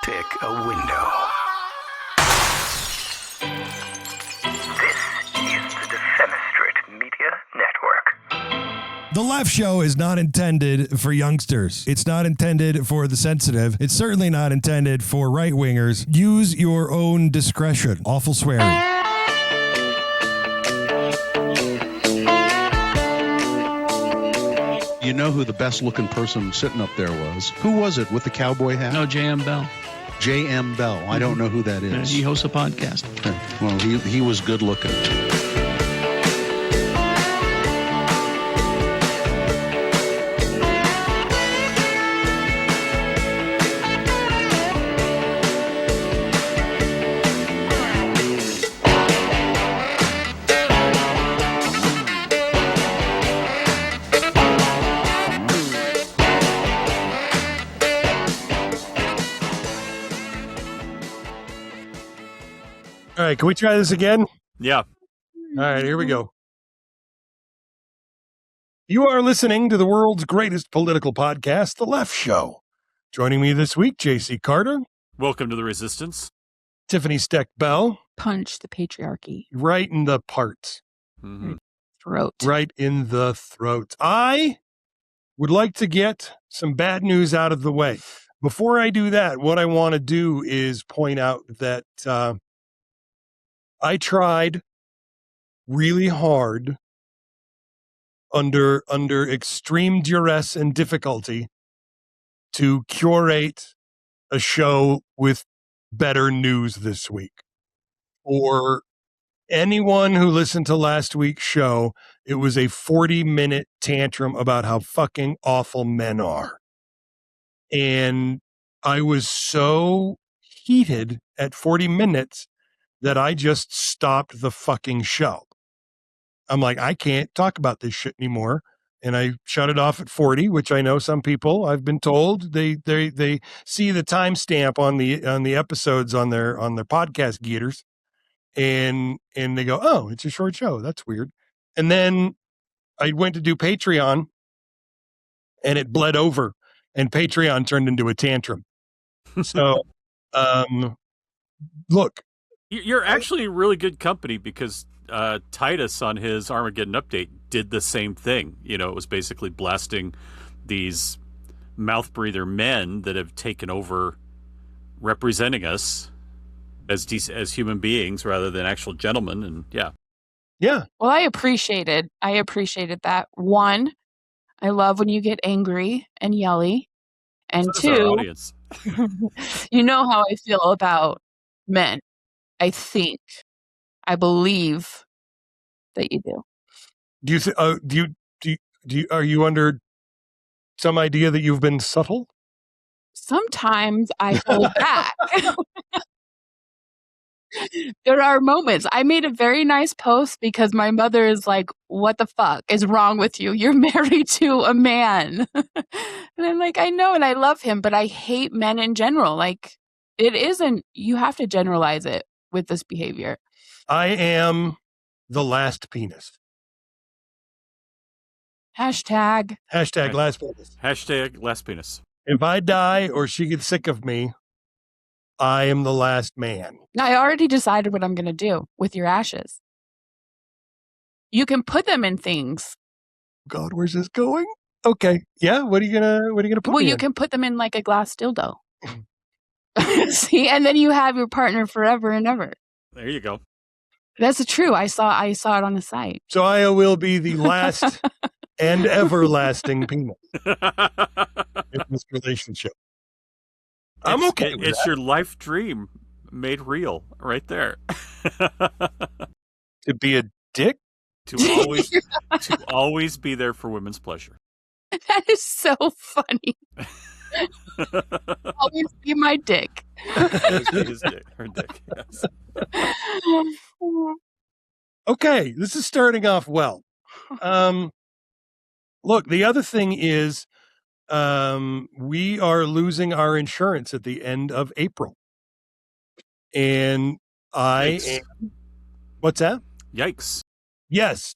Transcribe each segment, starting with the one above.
Pick a window. This is the Defenestrate Media Network. The Left Show is not intended for youngsters. It's not intended for the sensitive. It's certainly not intended for right-wingers. Use your own discretion. Awful swearing. You know who the best-looking person sitting up there was? Who was it with the cowboy hat? No, J.M. Bell. J.M. Bell. I don't know who that is. He hosts a podcast. Well, he was good-looking. All right, can we try this again? Yeah. All right, here we go. You are listening to the world's greatest political podcast, The Left Show. Joining me this week, JC Carter. Welcome to the Resistance. Tiffany Steck Bell. Punch the patriarchy. Right in the parts. Mm-hmm. Throat. Right in the throat. I would like to get some bad news out of the way. Before I do that, what I want to do is point out that I tried really hard under extreme duress and difficulty to curate a show with better news this week. For anyone who listened to last week's show, it was a 40-minute tantrum about how fucking awful men are. And I was so heated at 40 minutes that I just stopped the fucking show. I'm like, I can't talk about this shit anymore. And I shut it off at 40, which I know some people, I've been told, they see the timestamp on the episodes on their podcast getters, and they go, oh, it's a short show. That's weird. And then I went to do Patreon, and it bled over, and Patreon turned into a tantrum. So, look. You're actually really good company because Titus on his Armageddon update did the same thing. You know, it was basically blasting these mouth breather men that have taken over representing us as human beings rather than actual gentlemen. And yeah. Well, I appreciated that. One, I love when you get angry and yelly. And So does our two, audience. you know how I feel about men. I believe that you do. Are you under some idea that you've been subtle? Sometimes I hold back. There are moments. I made a very nice post because my mother is like, what the fuck is wrong with you? You're married to a man. And I'm like, I know, and I love him, but I hate men in general. Like, it isn't, you have to generalize it with this behavior. I am the last penis. Hashtag Last penis. Hashtag last penis. If I die or she gets sick of me, I am the last man. I already decided what I'm going to do with your ashes. You can put them in things. God, where's this going? Okay. Yeah. What are you gonna put Well, me you in? can put them in like a glass dildo. See, and then you have your partner forever and ever. There you go. That's true. I saw it on the site. So I will be the last and everlasting penis in this relationship. I'm okay with It's that. your life dream made real right there. To be a dick? to always be there for women's pleasure. That is so funny. Always be my dick. Always be her dick, yes. Okay, this is starting off well. Look, the other thing is we are losing our insurance at the end of April. And what's that? Yikes. Yes.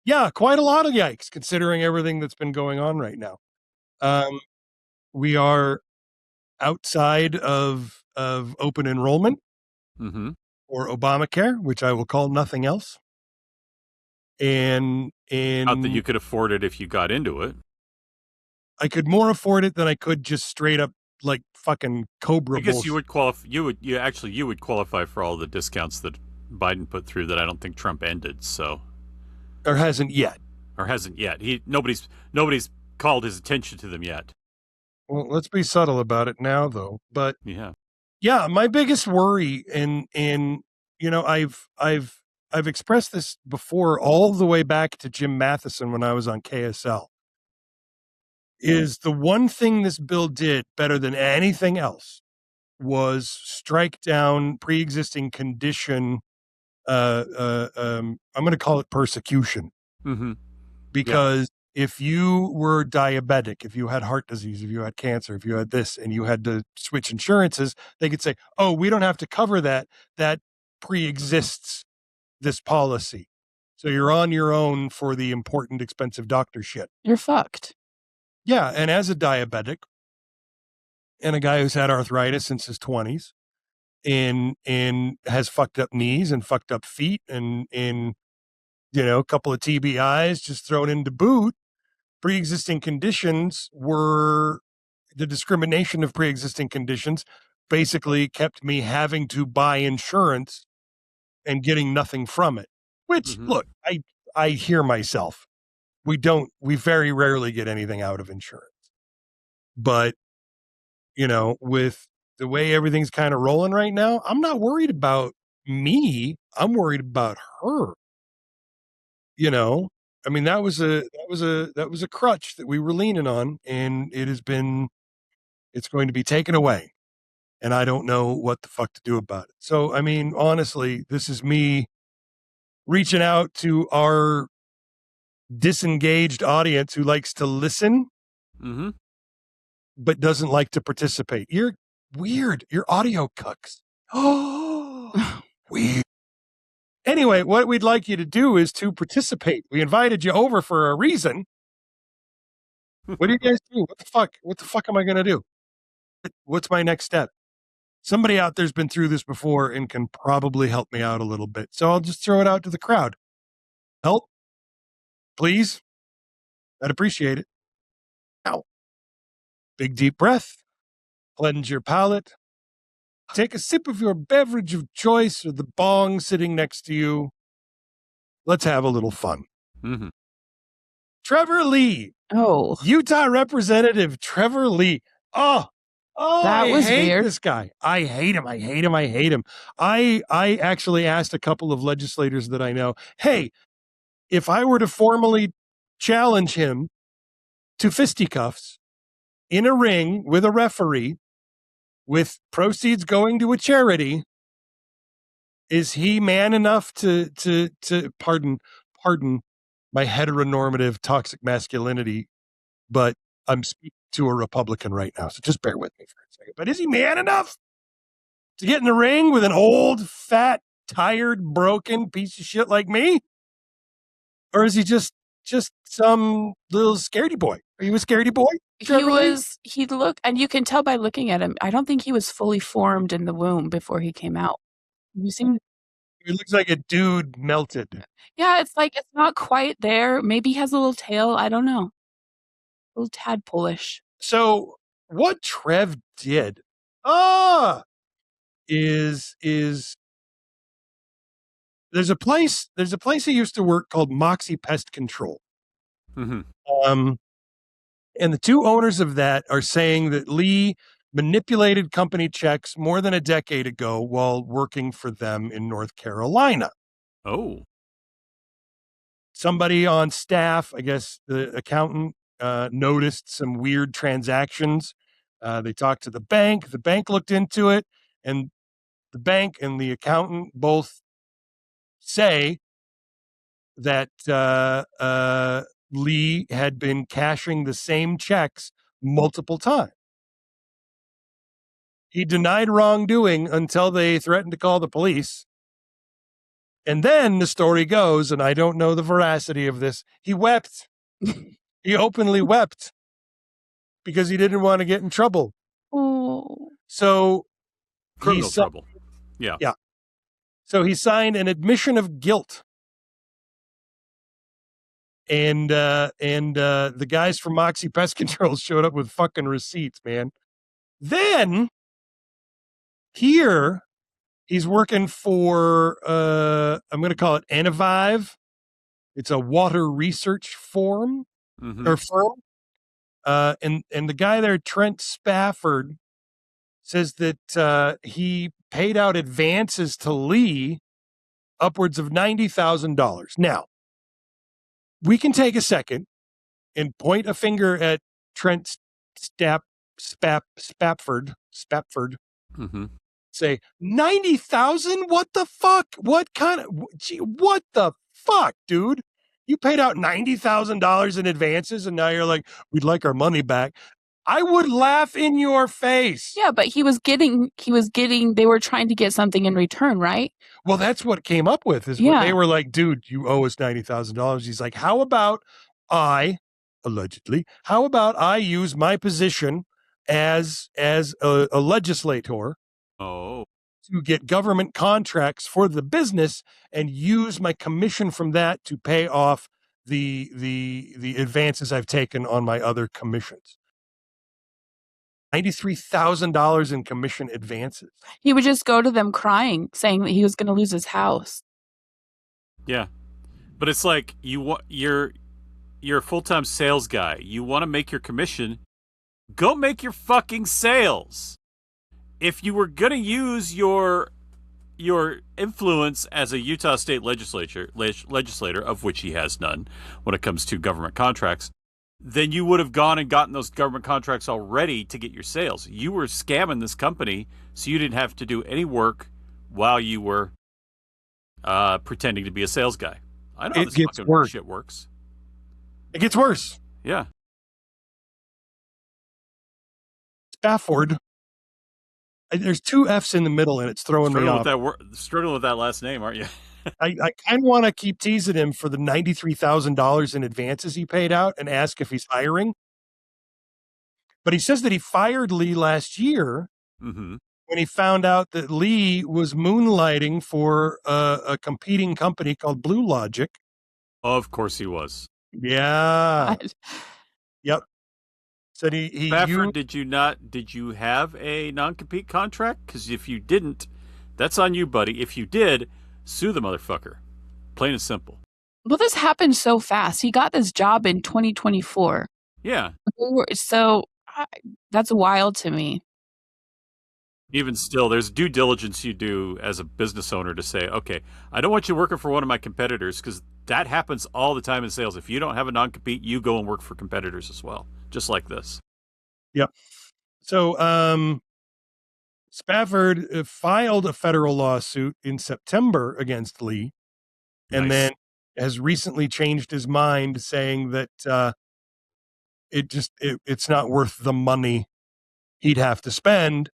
Yeah, quite a lot of yikes, considering everything that's been going on right now. We are outside of open enrollment Mm-hmm. or Obamacare, which I will call nothing else. And Not that you could afford it if you got into it. I could more afford it than I could just straight up like fucking Cobra. I guess bullshit. you would qualify. You would qualify for all the discounts that Biden put through that I don't think Trump ended. So, or hasn't yet. Nobody's called his attention to them yet. Well, let's be subtle about it now, though. But yeah, my biggest worry, and I've expressed this before, all the way back to Jim Matheson when I was on KSL, is the one thing this bill did better than anything else was strike down pre-existing condition. I'm going to call it persecution, because if you were diabetic, if you had heart disease, if you had cancer, if you had this, and you had to switch insurances, they could say, "Oh, we don't have to cover that. That pre-exists this policy. So you're on your own for the important, expensive doctor shit." You're fucked. Yeah, and as a diabetic and a guy who's had arthritis since his 20s and has fucked up knees and fucked up feet and a couple of TBIs just thrown into boot, pre-existing conditions were the discrimination of pre-existing conditions basically kept me having to buy insurance and getting nothing from it. Which, look, I hear myself. We very rarely get anything out of insurance. But, with the way everything's kind of rolling right now, I'm not worried about me. I'm worried about her. I mean, that was a crutch that we were leaning on, and it's going to be taken away. And I don't know what the fuck to do about it. So, I mean, honestly, this is me reaching out to our disengaged audience who likes to listen, but doesn't like to participate. You're weird. You're audio cucks. Oh, weird. Anyway, what we'd like you to do is to participate. We invited you over for a reason. What do you guys do? What the fuck? What the fuck am I going to do? What's my next step? Somebody out there's been through this before and can probably help me out a little bit. So I'll just throw it out to the crowd. Help, please. I'd appreciate it. Now, big deep breath. Cleanse your palate. Take a sip of your beverage of choice or the bong sitting next to you. Let's have a little fun. Trevor Lee. Oh. Utah Representative Trevor Lee. Oh, that was I hate weird. This guy. I hate him. I actually asked a couple of legislators that I know, hey, if I were to formally challenge him to fisticuffs in a ring with a referee with proceeds going to a charity, is he man enough to pardon my heteronormative toxic masculinity, but I'm speaking to a Republican right now, so just bear with me for a second. But is he man enough to get in the ring with an old, fat, tired, broken piece of shit like me? Or is he just some little scaredy boy? Are you a scaredy boy? He looked, and you can tell by looking at him, I don't think he was fully formed in the womb before he came out. You seen? He looks like a dude melted. Yeah, it's like, it's not quite there. Maybe he has a little tail. I don't know. A little tadpole-ish. So what Trev did, is there's a place he used to work called Moxie Pest Control. And the two owners of that are saying that Lee manipulated company checks more than a decade ago while working for them in North Carolina. Oh. Somebody on staff, I guess the accountant, noticed some weird transactions. They talked to the bank. The bank looked into it, and the bank and the accountant both say that Lee had been cashing the same checks multiple times. He denied wrongdoing until they threatened to call the police. And then the story goes, and I don't know the veracity of this, he wept. He openly wept because he didn't want to get in trouble. Oh. So Criminal trouble. Yeah. Yeah. So he signed an admission of guilt. And the guys from Moxie Pest Control showed up with fucking receipts, man. Then here he's working for I'm going to call it Anavive. It's a water research firm or firm. And the guy there, Trent Spafford, says that he paid out advances to Lee upwards of $90,000. Now, we can take a second and point a finger at Trent Spafford. Say 90,000. What the fuck? What the fuck, dude? You paid out $90,000 in advances, and now you're like, we'd like our money back. I would laugh in your face. Yeah, but they were trying to get something in return, right? Well, that's what came up with is when they were like, dude, you owe us $90,000. He's like, how about I use my position as a legislator to get government contracts for the business and use my commission from that to pay off the advances I've taken on my other commissions. $93,000 in commission advances. He would just go to them crying, saying that he was going to lose his house. Yeah, but it's like you're a full-time sales guy. You want to make your commission. Go make your fucking sales. If you were going to use your influence as a Utah state legislator, of which he has none when it comes to government contracts, then you would have gone and gotten those government contracts already to get your sales. You were scamming this company, so you didn't have to do any work while you were pretending to be a sales guy. I know how this fucking shit works. It gets worse. Yeah. Spafford. There's two F's in the middle, and it's throwing me off. Struggling with that last name, aren't you? I kind of want to keep teasing him for the $93,000 in advances he paid out and ask if he's hiring. But he says that he fired Lee last year when he found out that Lee was moonlighting for a competing company called Blue Logic. Of course he was. Yeah. Yep. Said he Spafford, did you have a non-compete contract? Because if you didn't, that's on you, buddy. If you did, sue the motherfucker. Plain and simple. Well, this happened so fast. He got this job in 2024. Yeah. So that's wild to me. Even still, there's due diligence you do as a business owner to say, okay, I don't want you working for one of my competitors, because that happens all the time in sales. If you don't have a non-compete, you go and work for competitors as well, just like this. Yep. So Spafford filed a federal lawsuit in September against Lee, and then has recently changed his mind, saying that it's not worth the money he'd have to spend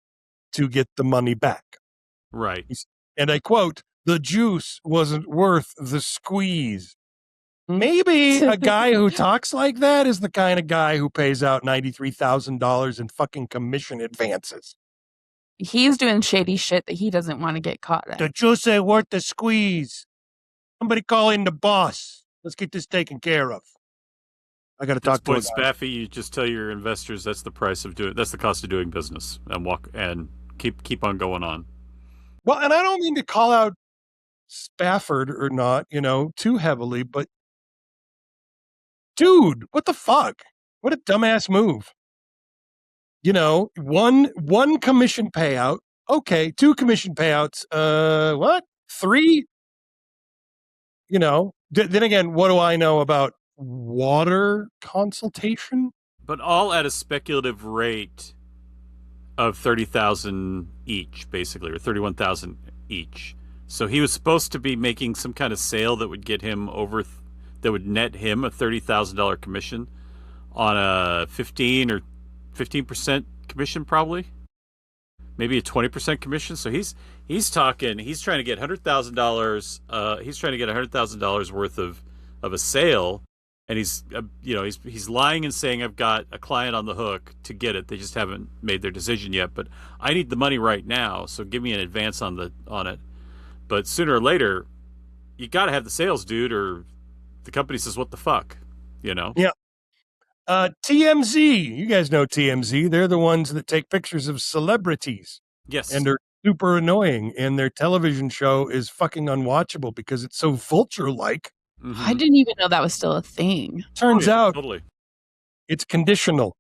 to get the money back. Right. And I quote, "The juice wasn't worth the squeeze." Maybe a guy who talks like that is the kind of guy who pays out $93,000 in fucking commission advances. He's doing shady shit that he doesn't want to get caught at. The juice ain't worth the squeeze. Somebody call in the boss. Let's get this taken care of. I got to talk to him. Spaffy, you just tell your investors that's the price of that's the cost of doing business, and keep on going on. Well, and I don't mean to call out Spafford or not, too heavily, but dude, what the fuck? What a dumbass move. One commission payout. Okay, 2 commission payouts. What? 3? Then again, what do I know about water consultation? But all at a speculative rate of $30,000 each, basically, or $31,000 each. So he was supposed to be making some kind of sale that would get him that would net him a $30,000 commission on a 15% commission, probably, maybe a 20% commission. So he's trying to get $100,000. He's trying to get $100,000 worth of a sale and he's he's lying and saying I've got a client on the hook to get it. They just haven't made their decision yet, but I need the money right now, so give me an advance on it. But sooner or later, you got to have the sales, dude, or the company says, "What the fuck," you know? Yeah. TMZ, you guys know TMZ. They're the ones that take pictures of celebrities. Yes, And they're super annoying, and their television show is fucking unwatchable because it's so vulture-like. I didn't even know that was still a thing. Turns out totally. it's conditional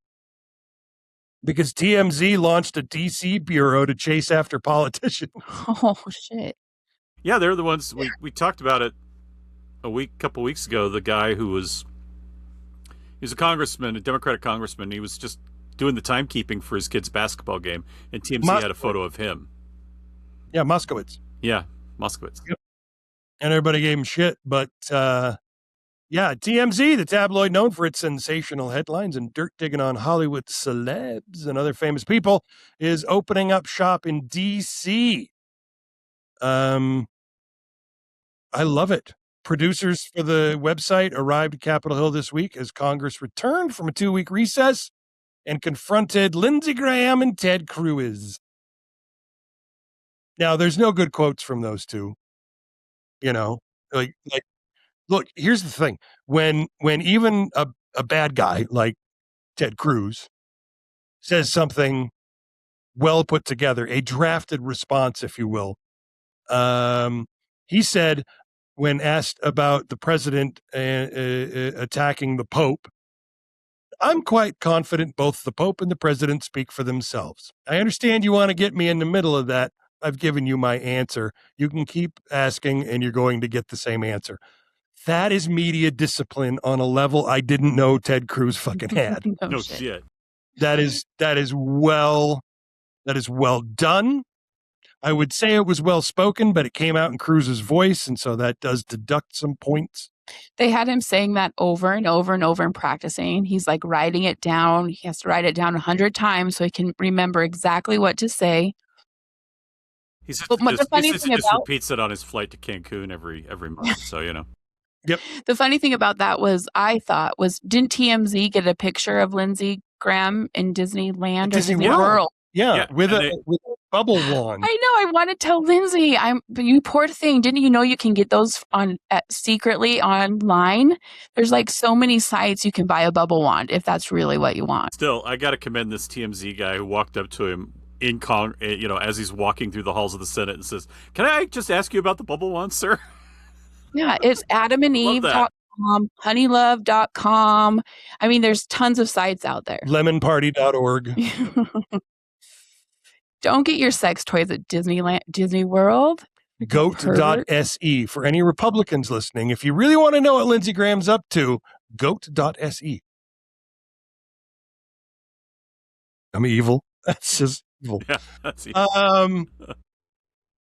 because TMZ launched a DC bureau to chase after politicians. Oh, shit. Yeah, they're the ones we talked about it couple weeks ago. The guy he was a congressman, a Democratic congressman. He was just doing the timekeeping for his kid's basketball game, and TMZ had a photo of him. Yeah, Moskowitz. Yeah, Moskowitz. Yep. And everybody gave him shit. But, yeah, TMZ, the tabloid known for its sensational headlines and dirt digging on Hollywood celebs and other famous people, is opening up shop in D.C. I love it. Producers for the website arrived at Capitol Hill this week as Congress returned from a 2-week recess and confronted Lindsey Graham and Ted Cruz. Now, there's no good quotes from those two. You know, like, look, here's the thing. When even a bad guy like Ted Cruz says something well put together, a drafted response, if you will, he said, when asked about the president attacking the Pope, I'm quite confident both the Pope and the president speak for themselves. I understand you want to get me in the middle of that. I've given you my answer. You can keep asking and you're going to get the same answer. That is media discipline on a level I didn't know Ted Cruz fucking had. No shit. That is well done. I would say it was well spoken, but it came out in Cruz's voice, and so that does deduct some points. They had him saying that over and over and over and practicing. He's like writing it down. He has to write it down 100 times so he can remember exactly what to say. He just repeats it on his flight to Cancun every month. So, you know. Yep. The funny thing about that was, didn't TMZ get a picture of Lindsey Graham in Disneyland or Disney World? Yeah, with a bubble wand. I know. I want to tell Lindsay, you poor thing. Didn't you know you can get those secretly online? There's like so many sites you can buy a bubble wand if that's really what you want. Still, I got to commend this TMZ guy who walked up to him as he's walking through the halls of the Senate and says, "Can I just ask you about the bubble wand, sir?" Yeah, it's AdamandEve.com, honeylove.com. I mean, there's tons of sites out there. Lemonparty.org. Don't get your sex toys at Disney World. Goat.se. For any Republicans listening, if you really want to know what Lindsey Graham's up to, goat.se. I'm evil. That's just evil. Yeah, that's evil.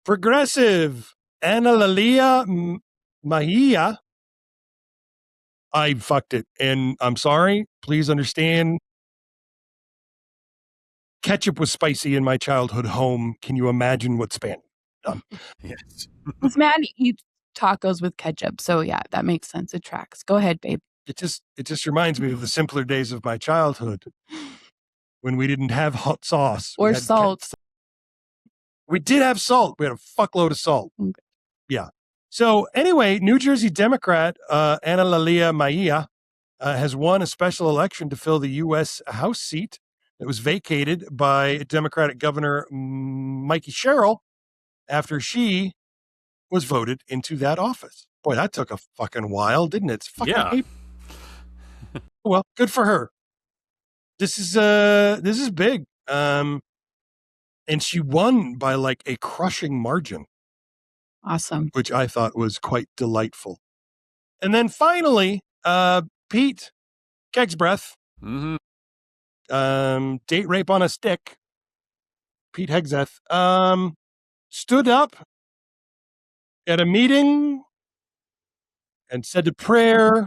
Progressive Anna Mahia. I fucked it, and I'm sorry. Please understand. Ketchup was spicy in my childhood home. Can you imagine what span? Yes. This man eats tacos with ketchup, so yeah, that makes sense. It tracks. Go ahead, babe. It just reminds me of the simpler days of my childhood when we didn't have hot sauce or salt. We did have salt. We had a fuckload of salt. Okay. Yeah. So anyway, New Jersey Democrat Anna Mahia has won a special election to fill the U.S. House seat that was vacated by Democratic Governor Mikey Sherrill after she was voted into that office. Boy, that took a fucking while, didn't it? It's fucking well, good for her. This is big. And she won by like a crushing margin. Awesome. Which I thought was quite delightful. And then finally, Pete Keg's Breath. Mm-hmm. Date rape on a stick. Pete Hegseth stood up at a meeting and said a prayer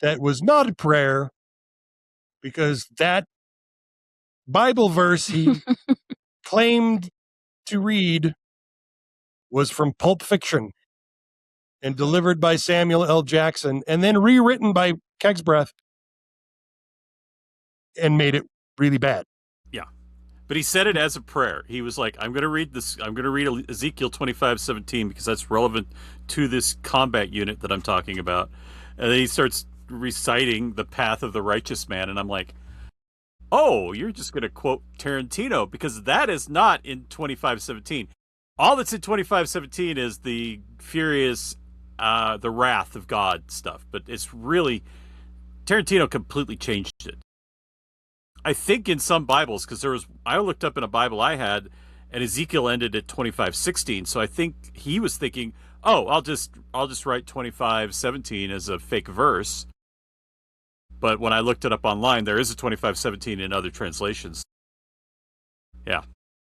that was not a prayer because that Bible verse he claimed to read was from Pulp Fiction. and delivered by Samuel L. Jackson and then rewritten by Kegsbreath and made it really bad. Yeah. But he said it as a prayer. He was like, I'm going to read Ezekiel 25:17 because that's relevant to this combat unit that I'm talking about. And then he starts reciting the path of the righteous man. And I'm like, oh, you're just going to quote Tarantino because that is not in 25:17. All that's in 25:17 is the furious, the wrath of God stuff. But it's really, Tarantino completely changed it. I think in some Bibles, because I looked up in a Bible I had, and Ezekiel ended at 25:16. So I think he was thinking, oh, I'll just write 25:17 as a fake verse. But when I looked it up online, there is a 25:17 in other translations. Yeah.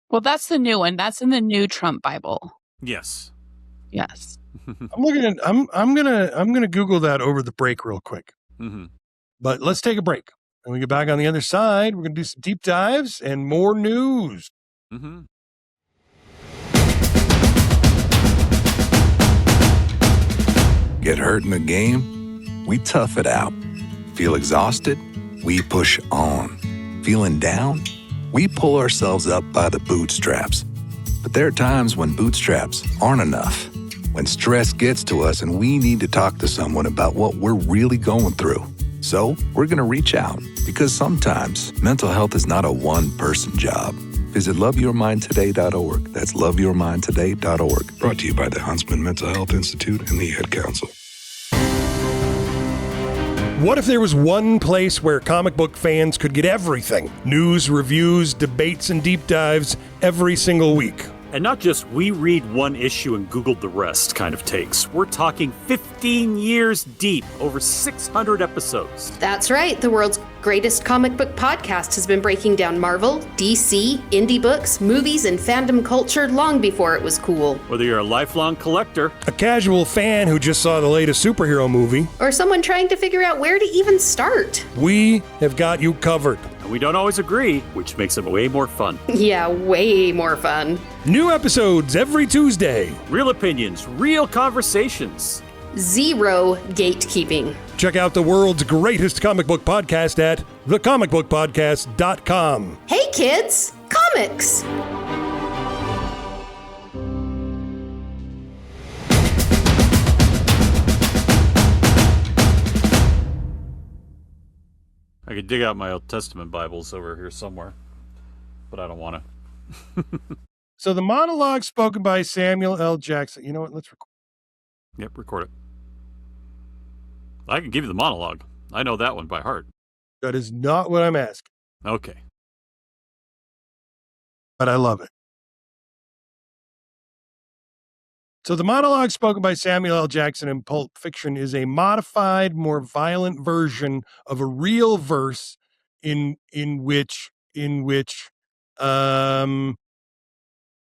Well, that's the new one. That's in the new Trump Bible. Yes. Yes. I'm gonna Google that over the break real quick. Mm-hmm. But let's take a break. And we get back on the other side. We're gonna do some deep dives and more news. Mm-hmm. Get hurt in the game? We tough it out. Feel exhausted? We push on. Feeling down? We pull ourselves up by the bootstraps. But there are times when bootstraps aren't enough. When stress gets to us and we need to talk to someone about what we're really going through. So we're going to reach out because sometimes mental health is not a one-person job. Visit loveyourmindtoday.org. That's loveyourmindtoday.org. Brought to you by the Huntsman Mental Health Institute and the Ad Council. What if there was one place where comic book fans could get everything? News, reviews, debates, and deep dives every single week. And not just we read one issue and Googled the rest kind of takes. We're talking 15 years deep, over 600 episodes. That's right. The world's greatest comic book podcast has been breaking down Marvel, DC, indie books, movies, and fandom culture long before it was cool. Whether you're a lifelong collector, a casual fan who just saw the latest superhero movie, or someone trying to figure out where to even start, we have got you covered. And we don't always agree, which makes it way more fun. Yeah, way more fun. New episodes every Tuesday. Real opinions, real conversations. Zero gatekeeping. Check out the world's greatest comic book podcast at thecomicbookpodcast.com. Hey kids, comics! I could dig out my Old Testament Bibles over here somewhere, but I don't want to. So the monologue spoken by Samuel L. Jackson. You know what? Let's record. Yep, record it. I can give you the monologue. I know that one by heart. That is not what I'm asking. Okay. But I love it. So the monologue spoken by Samuel L. Jackson in Pulp Fiction is a modified, more violent version of a real verse in which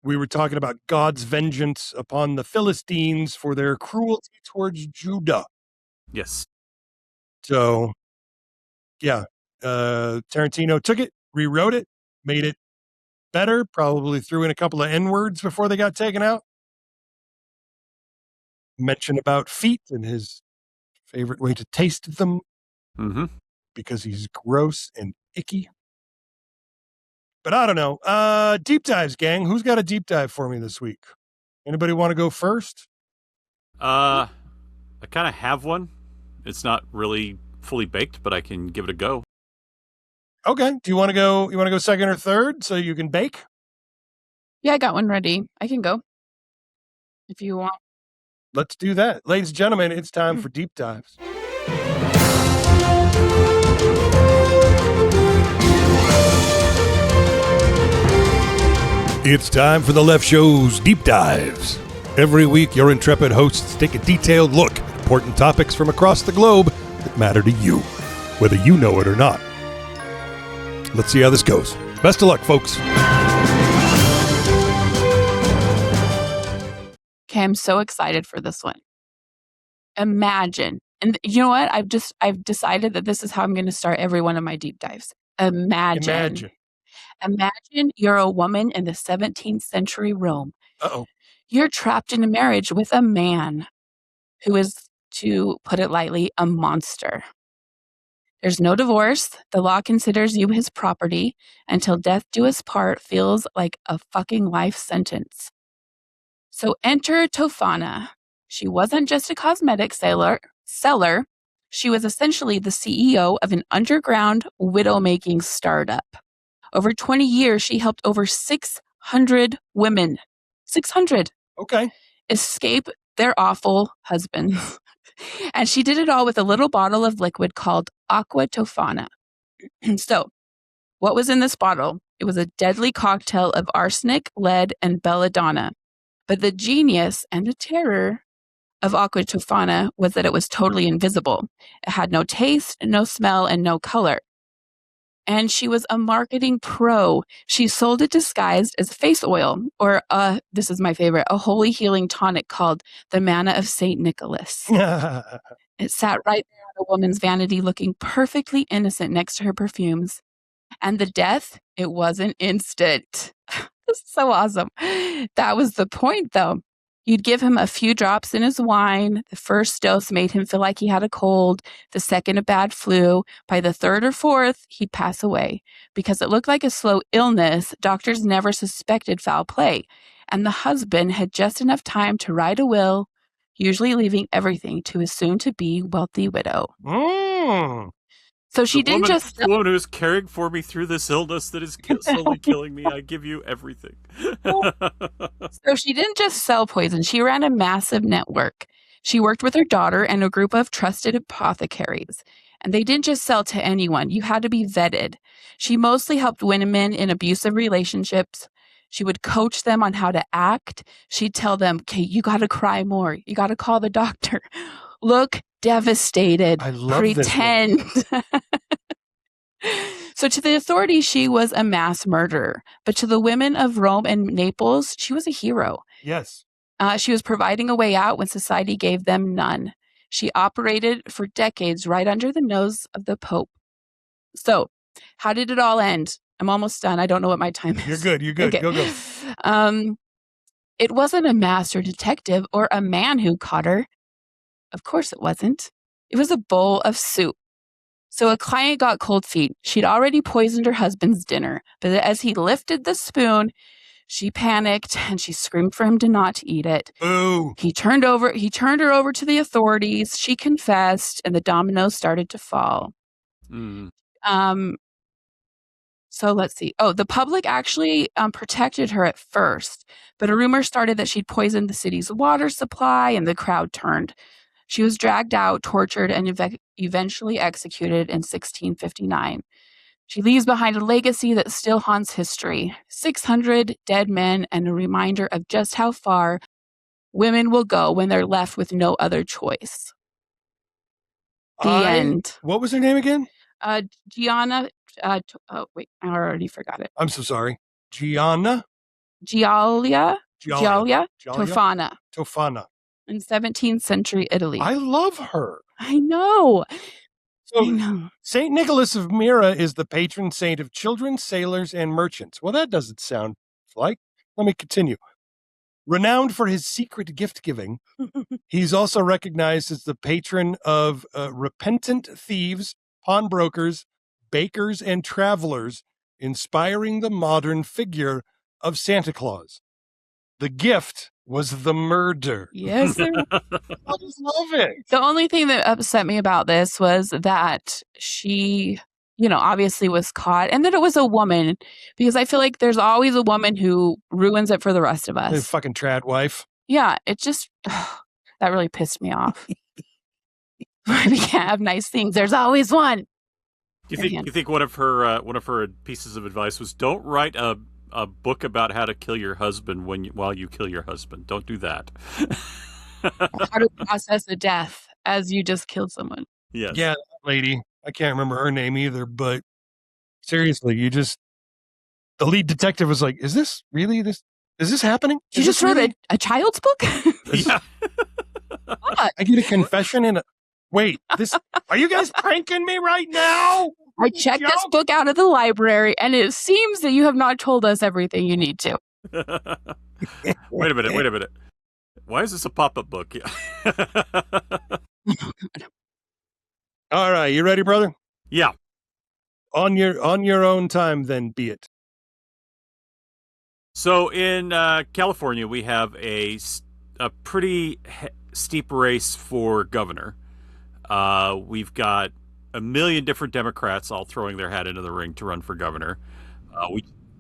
we were talking about God's vengeance upon the Philistines for their cruelty towards Judah. Yes. So, yeah, Tarantino took it, rewrote it, made it better, probably threw in a couple of N-words before they got taken out. Mention about feet and his favorite way to taste them because he's gross and icky. But I don't know. Deep dives, gang. Who's got a deep dive for me this week? Anybody want to go first? I kind of have one. It's not really fully baked, but I can give it a go. Okay. Do you want to go? You want to go second or third so you can bake? Yeah, I got one ready. I can go if you want. Let's do that. Ladies and gentlemen, it's time for deep dives. It's time for the Left Show's Deep Dives. Every week, your intrepid hosts take a detailed look at important topics from across the globe that matter to you, whether you know it or not. Let's see how this goes. Best of luck, folks. Okay, I'm so excited for this one. Imagine, and you know what? I've decided that this is how I'm going to start every one of my deep dives. Imagine you're a woman in the 17th century Rome. Uh-oh. You're trapped in a marriage with a man. who is, to put it lightly, a monster. There's no divorce. The law considers you his property. Until death do us part feels like a fucking life sentence. So enter Tofana. She wasn't just a cosmetic seller. She was essentially the CEO of an underground widow-making startup. Over 20 years, she helped over 600 women, 600, escape their awful husbands. And she did it all with a little bottle of liquid called Aqua Tofana. So, what was in this bottle? It was a deadly cocktail of arsenic, lead, and belladonna. But the genius and the terror of Aqua Tofana was that it was totally invisible. It had no taste, no smell, and no color. And she was a marketing pro. She sold it disguised as face oil, or this is my favorite, a holy healing tonic called the Manna of St. Nicholas. It sat right there on a woman's vanity, looking perfectly innocent next to her perfumes. And the death, it wasn't instant. This is so awesome. That was the point, though. You'd give him a few drops in his wine. The first dose made him feel like he had a cold. The second, a bad flu. By the third or fourth, he'd pass away. Because it looked like a slow illness, doctors never suspected foul play. And the husband had just enough time to write a will, usually leaving everything to his soon-to-be wealthy widow. So she didn't just... The woman who is caring for me through this illness that is slowly killing me, I give you everything. So she didn't just sell poison. She ran a massive network. She worked with her daughter and a group of trusted apothecaries. And they didn't just sell to anyone. You had to be vetted. She mostly helped women in abusive relationships. She would coach them on how to act. She'd tell them, okay, you got to cry more. You got to call the doctor. Look devastated. I love Pretend. So to the authorities, she was a mass murderer. But to the women of Rome and Naples, she was a hero. Yes. She was providing a way out when society gave them none. She operated for decades right under the nose of the Pope. So how did it all end? I'm almost done. I don't know what my time is. You're good. You're good. Okay. Go. It wasn't a master detective or a man who caught her. Of course it wasn't. It was a bowl of soup. So a client got cold feet. She'd already poisoned her husband's dinner. But as he lifted the spoon, she panicked and she screamed for him to not eat it. Boo. He turned her over to the authorities. She confessed and the dominoes started to fall. So let's see. Oh, the public actually protected her at first, but a rumor started that she'd poisoned the city's water supply and the crowd turned. She was dragged out, tortured, and eventually executed in 1659. She leaves behind a legacy that still haunts history. 600 dead men and a reminder of just how far women will go when they're left with no other choice. The end. What was her name again? Gianna. Wait, I already forgot it. I'm so sorry. Gialia Tofana. In 17th century Italy. I love her. I know. So, St. Nicholas of Myra is the patron saint of children, sailors, and merchants. Well, that doesn't sound like. Let me continue. Renowned for his secret gift-giving, he's also recognized as the patron of repentant thieves, pawnbrokers, bakers, and travelers, inspiring the modern figure of Santa Claus. The gift was the murder. Yes, sir. I just love it. The only thing that upset me about this was that she, obviously was caught and that it was a woman, because I feel like there's always a woman who ruins it for the rest of us. The fucking trad wife. Yeah, it just, that really pissed me off. We can't have nice things. There's always one. You think one of her pieces of advice was, don't write a book about how to kill your husband while you kill your husband. Don't do that. How to process a death as you just killed someone. Yes. Yeah, that lady. I can't remember her name either, but seriously, the lead detective was like, is this really this? Is this happening? You just wrote a child's book? Yeah. I get a confession and wait, are you guys pranking me right now? I checked this book out of the library, and it seems that you have not told us everything you need to. Wait a minute. Why is this a pop-up book? All right, you ready, brother? Yeah. On your own time, then be it. So in California, we have a pretty steep race for governor. We've got a million different Democrats all throwing their hat into the ring to run for governor.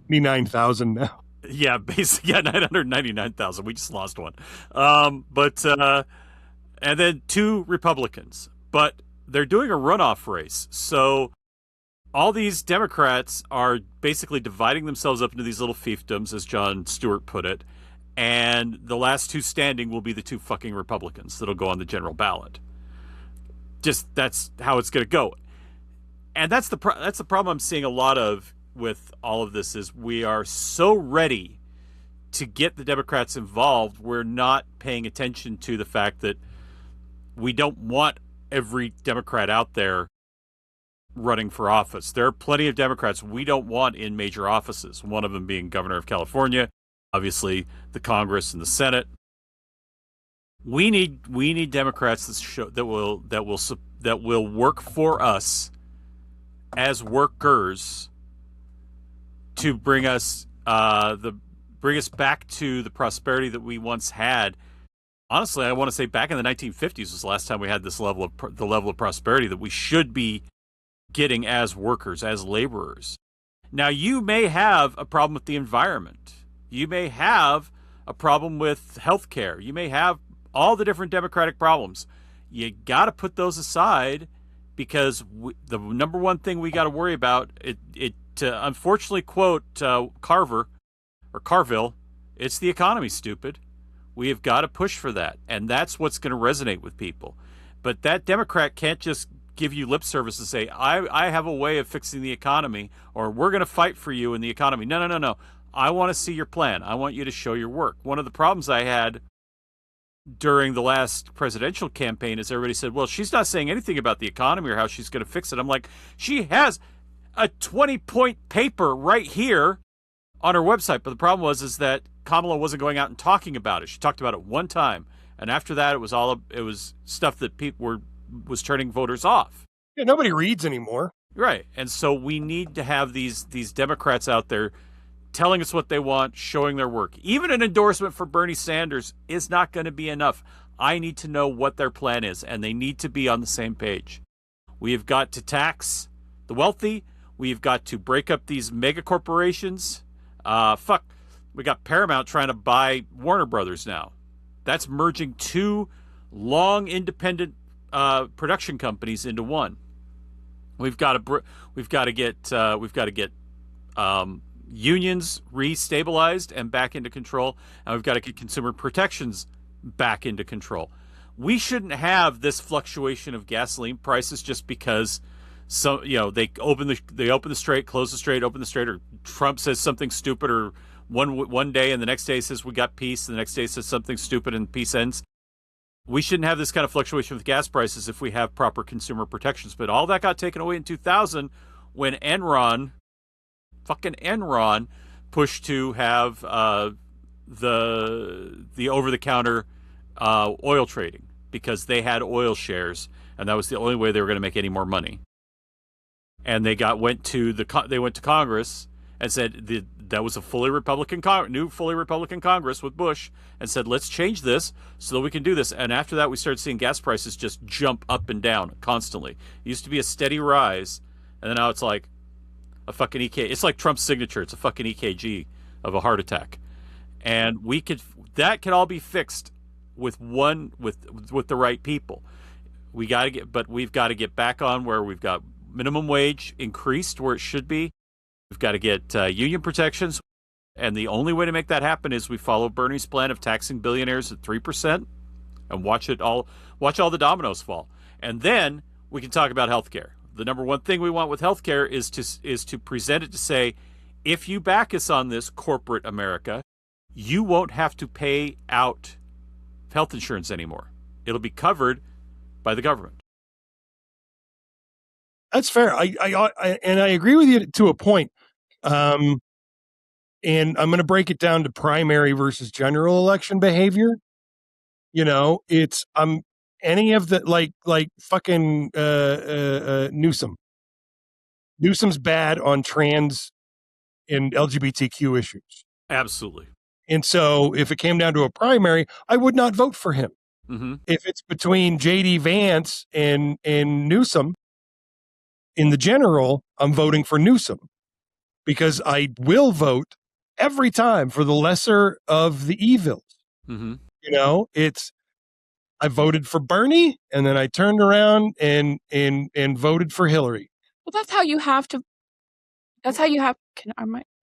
Me 9,000 now. Yeah, basically, 999,000. We just lost one. And then 2 Republicans. But they're doing a runoff race. So all these Democrats are basically dividing themselves up into these little fiefdoms, as Jon Stewart put it. And the last 2 standing will be the 2 fucking Republicans that'll go on the general ballot. Just that's how it's going to go. And that's the problem I'm seeing a lot of with all of this is we are so ready to get the Democrats involved. We're not paying attention to the fact that we don't want every Democrat out there running for office. There are plenty of Democrats we don't want in major offices, one of them being governor of California, obviously the Congress and the Senate. We need Democrats that will work for us as workers to bring us back to the prosperity that we once had. Honestly, I want to say back in the 1950s was the last time we had the level of prosperity that we should be getting as workers, as laborers. Now, you may have a problem with the environment. You may have a problem with healthcare. You may have all the different democratic problems. You got to put those aside because the number one thing we got to worry about, to unfortunately quote Carville, it's the economy, stupid. We have got to push for that. And that's what's going to resonate with people. But that Democrat can't just give you lip service and say, I have a way of fixing the economy, or we're going to fight for you in the economy. No. I want to see your plan. I want you to show your work. One of the problems I had during the last presidential campaign is everybody said, well, she's not saying anything about the economy or how she's going to fix it. I'm like, she has a 20-point paper right here on her website. But the problem is that Kamala wasn't going out and talking about it. She talked about it one time. And after that, it was stuff that people was turning voters off. Yeah, nobody reads anymore. Right. And so we need to have these Democrats out there telling us what they want, showing their work. Even an endorsement for Bernie Sanders is not going to be enough. I need to know what their plan is, and they need to be on the same page. We have got to tax the wealthy. We've got to break up these mega corporations. We got Paramount trying to buy Warner Brothers now. That's merging 2 long independent production companies into one. We've got to get unions restabilized and back into control, and we've got to get consumer protections back into control. We shouldn't have this fluctuation of gasoline prices just because they open the strait, close the strait, open the strait, or Trump says something stupid, or one day and the next day says we got peace, and the next day says something stupid and peace ends. We shouldn't have this kind of fluctuation with gas prices if we have proper consumer protections. But all that got taken away in 2000 when Enron pushed to have the over-the-counter oil trading because they had oil shares, and that was the only way they were going to make any more money. And they went to Congress and said that was a new fully Republican Congress with Bush, and said, let's change this so that we can do this. And after that, we started seeing gas prices just jump up and down constantly. It used to be a steady rise, and then now it's like a fucking EKG. It's like Trump's signature. It's a fucking EKG of a heart attack. And that can all be fixed with the right people. We've got to get back on where we've got minimum wage increased where it should be. We've got to get union protections. And the only way to make that happen is we follow Bernie's plan of taxing billionaires at 3% and watch all the dominoes fall. And then we can talk about healthcare. The number one thing we want with healthcare is to present it to say, if you back us on this, corporate America, you won't have to pay out health insurance anymore. It'll be covered by the government. That's fair. I agree with you to a point. And I'm going to break it down to primary versus general election behavior. It's any of the like fucking Newsom. Newsom's bad on trans and LGBTQ issues. Absolutely. And so if it came down to a primary, I would not vote for him. Mm-hmm. If it's between JD Vance and Newsom in the general, I'm voting for Newsom because I will vote every time for the lesser of the evils. Mm-hmm. I voted for Bernie and then I turned around and voted for Hillary. Well, that's how you have to.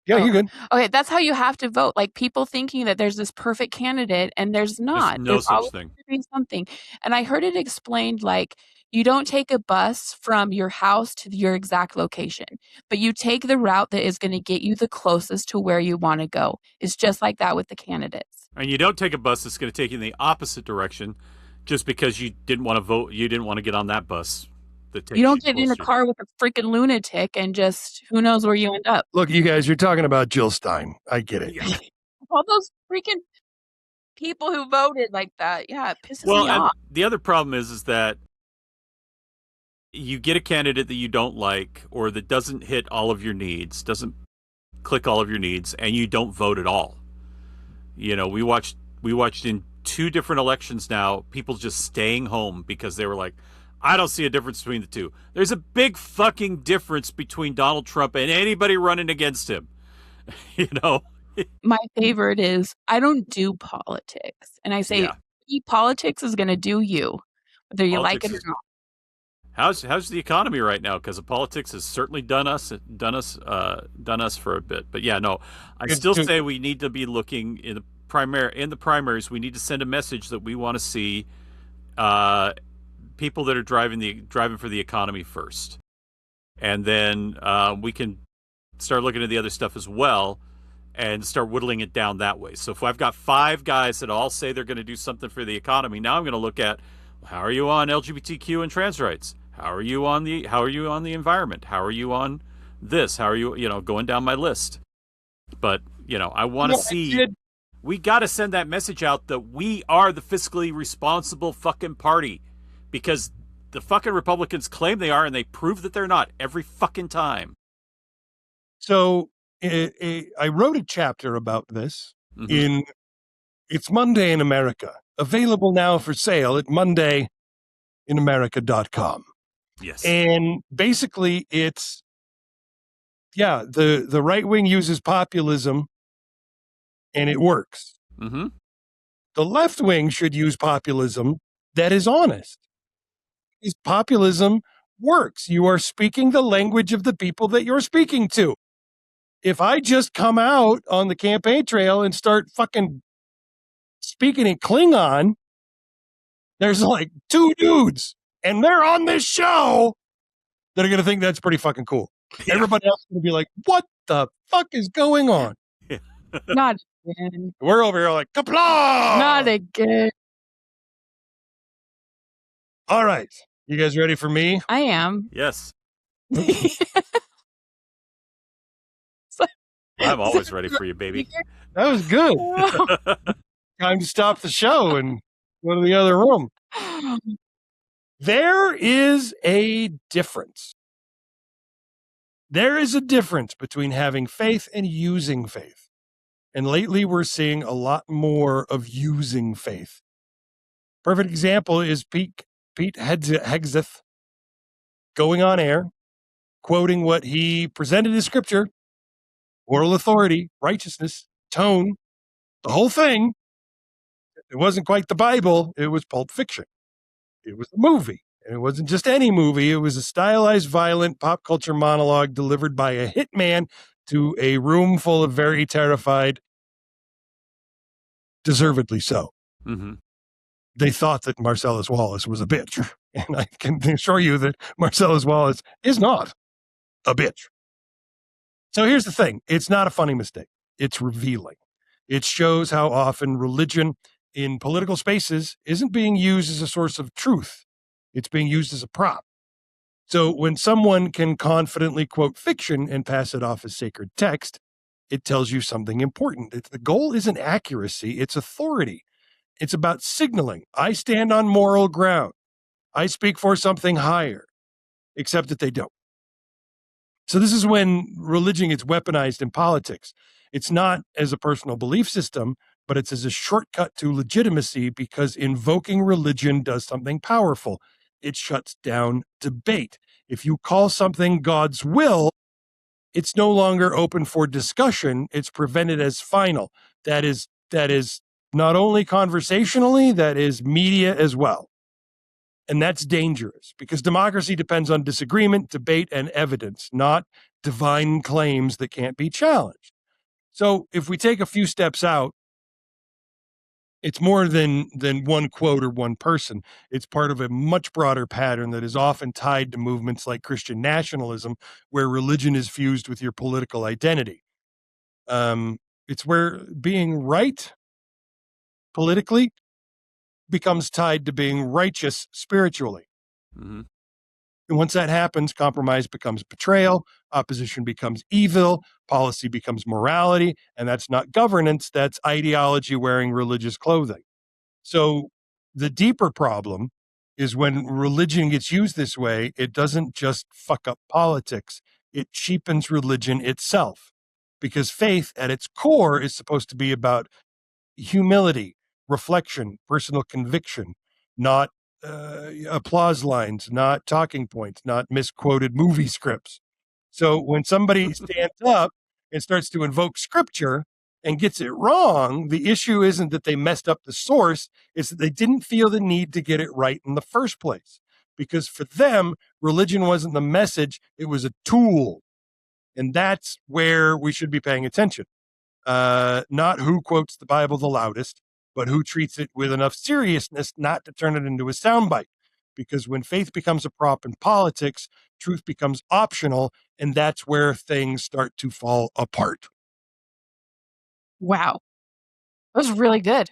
Yeah, you're good. Okay, that's how you have to vote. Like people thinking that there's this perfect candidate and there's not. No There's such always thing. gonna be something. And I heard it explained like you don't take a bus from your house to your exact location, but you take the route that is going to get you the closest to where you want to go. It's just like that with the candidates. And you don't take a bus that's going to take you in the opposite direction just because you didn't want to vote. You didn't want to get on that bus. You don't get in a car with a freaking lunatic and just who knows where you end up. Look, you guys, you're talking about Jill Stein. I get it. Yeah. All those freaking people who voted like that. Yeah, it pisses me off. The other problem is that you get a candidate that you don't like or that doesn't hit all of your needs, doesn't click all of your needs, and you don't vote at all. We watched in 2 different elections now, people just staying home because they were like, I don't see a difference between the two. There's a big fucking difference between Donald Trump and anybody running against him. My favorite is I don't do politics. And I say politics is going to do you, whether you like it or not. How's the economy right now? Because politics has certainly done us for a bit. But yeah, no, I still say we need to be looking in the primaries. We need to send a message that we want to see people that are driving for the economy first, and then we can start looking at the other stuff as well and start whittling it down that way. So if I've got 5 guys that all say they're going to do something for the economy, now I'm going to look at how are you on LGBTQ and trans rights? How are you on the environment? How are you on this? How are you going down my list? But I want to see. We got to send that message out that we are the fiscally responsible fucking party. Because the fucking Republicans claim they are, and they prove that they're not every fucking time. So I wrote a chapter about this in It's Monday in America, available now for sale at mondayinamerica.com. Yes. And basically it's, the right wing uses populism and it works. Mm-hmm. The left wing should use populism that is honest. Populism works. You are speaking the language of the people that you're speaking to. If I just come out on the campaign trail and start fucking speaking in Klingon, there's like 2 dudes and they're on this show that are going to think that's pretty fucking cool. Yeah. Everybody else is going to be like, what the fuck is going on? Yeah. Not again. We're over here like, kapla! Not again. All right. You guys ready for me? I am. Yes. I'm always ready for you, baby. That was good. Time to stop the show and go to the other room. There is a difference. There is a difference between having faith and using faith. And lately we're seeing a lot more of using faith. Perfect example is Pete Hegseth going on air, quoting what he presented as scripture, moral authority, righteousness, tone, the whole thing. It wasn't quite the Bible. It was Pulp Fiction. It was a movie. And it wasn't just any movie. It was a stylized, violent pop culture monologue delivered by a hitman to a room full of very terrified, deservedly so. Mm-hmm. They thought that Marcellus Wallace was a bitch. And I can assure you that Marcellus Wallace is not a bitch. So here's the thing. It's not a funny mistake. It's revealing. It shows how often religion in political spaces isn't being used as a source of truth. It's being used as a prop. So when someone can confidently quote fiction and pass it off as sacred text, it tells you something important. The goal isn't accuracy, it's authority. It's about signaling. I stand on moral ground. I speak for something higher, except that they don't. So this is when religion gets weaponized in politics. It's not as a personal belief system, but it's as a shortcut to legitimacy because invoking religion does something powerful. It shuts down debate. If you call something God's will, it's no longer open for discussion. It's presented as final. That is not only conversationally, that is media as well. And that's dangerous because democracy depends on disagreement, debate, and evidence, not divine claims that can't be challenged. So if we take a few steps out, it's more than one quote or one person. It's part of a much broader pattern that is often tied to movements like Christian nationalism, where religion is fused with your political identity. It's where being right politically becomes tied to being righteous spiritually. Mm-hmm. And once that happens, compromise becomes betrayal, opposition becomes evil, policy becomes morality, and that's not governance, that's ideology wearing religious clothing. So the deeper problem is when religion gets used this way, it doesn't just fuck up politics, it cheapens religion itself. Because faith at its core is supposed to be about humility, reflection, personal conviction, not applause lines, not talking points, not misquoted movie scripts. So when somebody stands up and starts to invoke scripture and gets it wrong, the issue isn't that they messed up the source, it's that they didn't feel the need to get it right in the first place. Because for them, religion wasn't the message, it was a tool. And that's where we should be paying attention. Not who quotes the Bible the loudest, but who treats it with enough seriousness not to turn it into a soundbite. Because when faith becomes a prop in politics, truth becomes optional, and that's where things start to fall apart. Wow. That was really good.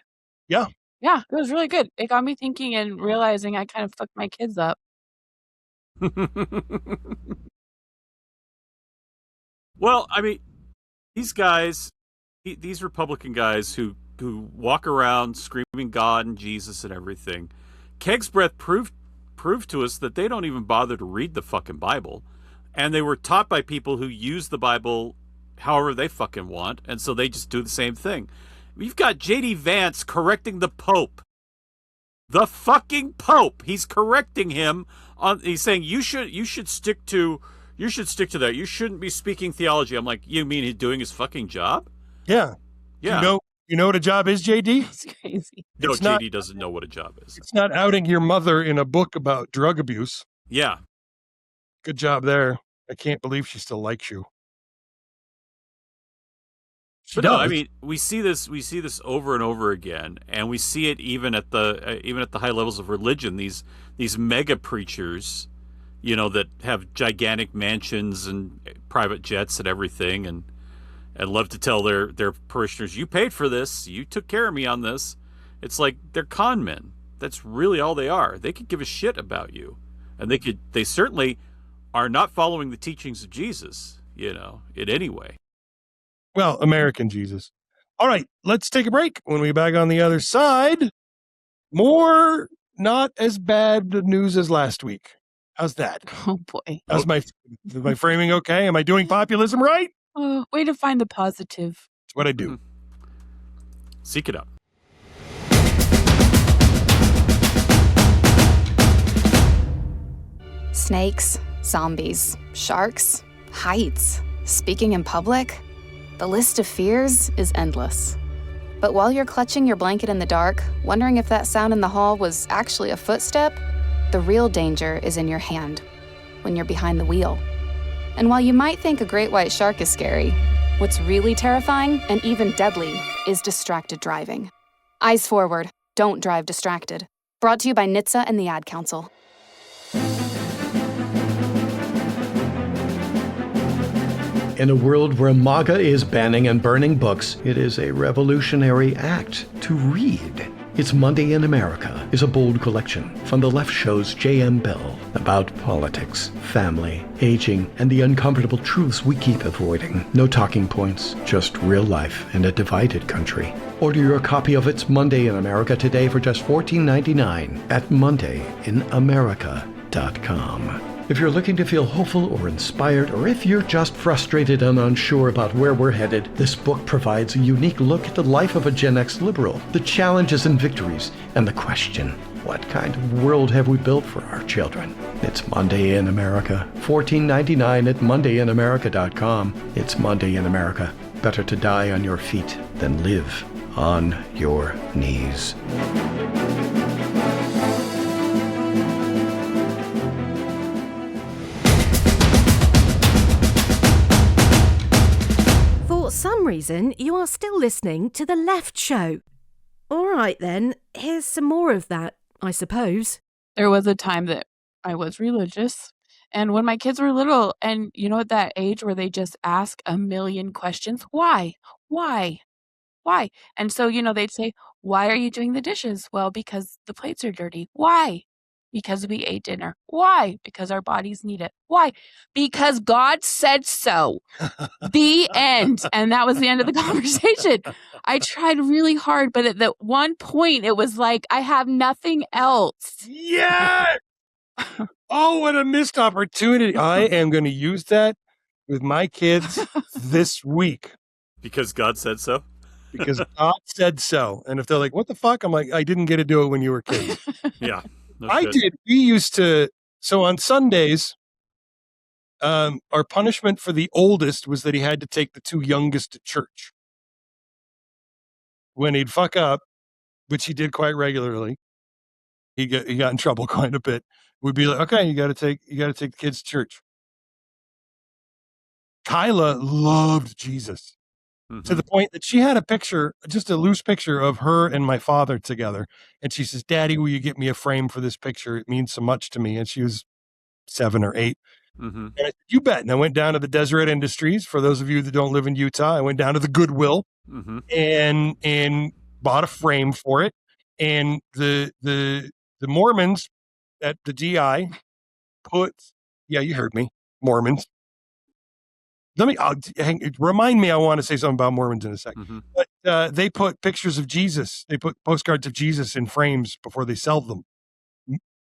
Yeah. Yeah, it was really good. It got me thinking and realizing I kind of fucked my kids up. Well, I mean, these guys, these Republican guys who walk around screaming God and Jesus and everything, Keg's Breath proved to us that they don't even bother to read the fucking Bible. And they were taught by people who use the Bible however they fucking want, and so they just do the same thing. We've got J.D. Vance correcting the Pope. The fucking Pope. He's correcting him on. He's saying you should stick to that. You shouldn't be speaking theology. I'm like, you mean he's doing his fucking job? Yeah. Yeah. You know what a job is, JD? It's crazy. No, It's not- JD doesn't know what a job is. It's not outing your mother in a book about drug abuse. Yeah. Good job there. I can't believe she still likes you. She But no, does. I mean, we see this over and over again, and we see it even at the high levels of religion. These mega preachers, that have gigantic mansions and private jets and everything, and love to tell their parishioners, "You paid for this. You took care of me on this." It's like they're con men. That's really all they are. They could give a shit about you, and they certainly are not following the teachings of Jesus, in any way. Well, American Jesus. All right, let's take a break. When we back on the other side, more not as bad news as last week. How's that? Oh, boy. How's my framing okay? Am I doing populism right? Oh, way to find the positive. It's what I do. Seek it out. Snakes, zombies, sharks, heights, speaking in public. The list of fears is endless. But while you're clutching your blanket in the dark, wondering if that sound in the hall was actually a footstep, the real danger is in your hand, when you're behind the wheel. And while you might think a great white shark is scary, what's really terrifying and even deadly is distracted driving. Eyes forward, don't drive distracted. Brought to you by NHTSA and the Ad Council. In a world where MAGA is banning and burning books, it is a revolutionary act to read. It's Monday in America is a bold collection from the Left Show's J.M. Bell about politics, family, aging, and the uncomfortable truths we keep avoiding. No talking points, just real life in a divided country. Order your copy of It's Monday in America today for just $14.99 at mondayinamerica.com. If you're looking to feel hopeful or inspired, or if you're just frustrated and unsure about where we're headed, this book provides a unique look at the life of a Gen X liberal, the challenges and victories, and the question, what kind of world have we built for our children? It's Monday in America. $14.99 at mondayinamerica.com. It's Monday in America. Better to die on your feet than live on your knees. For some reason, you are still listening to The Left Show. All right, then, here's some more of that, I suppose. There was a time that I was religious. And when my kids were little, and you know, at that age where they just ask a million questions, why? Why? Why? And so, you know, they'd say, why are you doing the dishes? Well, because the plates are dirty. Why? Because we ate dinner. Why? Because our bodies need it. Why? Because God said so. The end. And that was the end of the conversation. I tried really hard, but at that one point, it was like, I have nothing else. Yeah. Oh, what a missed opportunity. I am going to use that with my kids this week. Because God said so? Because God said so. And if they're like, what the fuck? I'm like, I didn't get to do it when you were kids. Yeah. No I shit. did. We used to. So on Sundays, our punishment for the oldest was that he had to take the two youngest to church. When he'd fuck up, which he did quite regularly, he got in trouble quite a bit. We'd be like, okay, you got to take the kids to church. Kyla loved Jesus to the point that she had a picture, just a loose picture of her and my father together. And she says, Daddy, will you get me a frame for this picture? It means so much to me. And she was 7 or 8. Mm-hmm. And I said, you bet. And I went down to the Deseret Industries. For those of you that don't live in Utah, I went down to the Goodwill and bought a frame for it. And the Mormons at the DI put, yeah, you heard me, Mormons. Remind me, I want to say something about Mormons in a second. But they put pictures of Jesus. They put postcards of Jesus in frames before they sell them.